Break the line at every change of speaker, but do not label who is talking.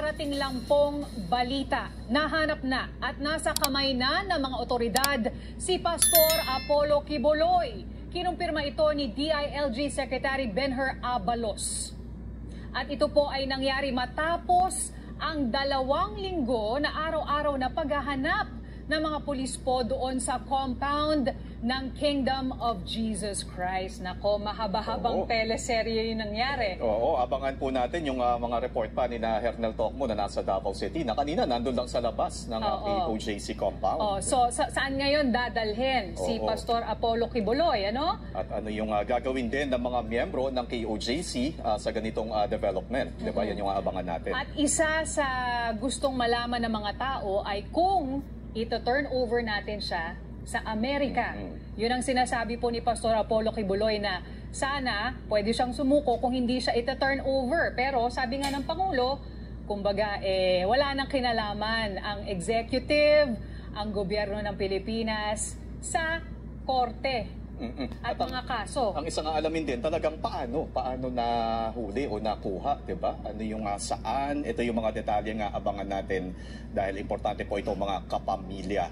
kararating lang pong balita. Nahanap na at nasa kamay na ng mga otoridad si Pastor Apollo Quiboloy. Kinumpirma ito ni DILG Secretary Benher Abalos. At ito po ay nangyari matapos ang 2 linggo na araw-araw na paghahanap ng mga pulis po doon sa compound ng Kingdom of Jesus Christ. Nako, mahaba-habang teleserye yung nangyari.
Oo, abangan po natin yung mga report pa ni na Hernel Tocmo na nasa Davao City na kanina nandun lang sa labas ng POJC compound.
So, saan ngayon dadalhin si Pastor Apollo Quiboloy, ano?
At ano yung gagawin din ng mga miyembro ng KOJC sa ganitong development. Diba? Yan yung abangan natin.
At isa sa gustong malaman ng mga tao ay kung ito-turn over natin siya sa Amerika. Yun ang sinasabi po ni Pastor Apollo Quiboloy na sana pwede siyang sumuko kung hindi siya ito-turn over. Pero sabi nga ng Pangulo, kumbaga wala nang kinalaman ang executive, ang gobyerno ng Pilipinas sa korte at mga kaso.
Ang isang alamin din talagang paano nahuli o nakuha, 'di ba? Ano yung saan? Ito yung mga detalye nga abangan natin dahil importante po ito mga kapamilya.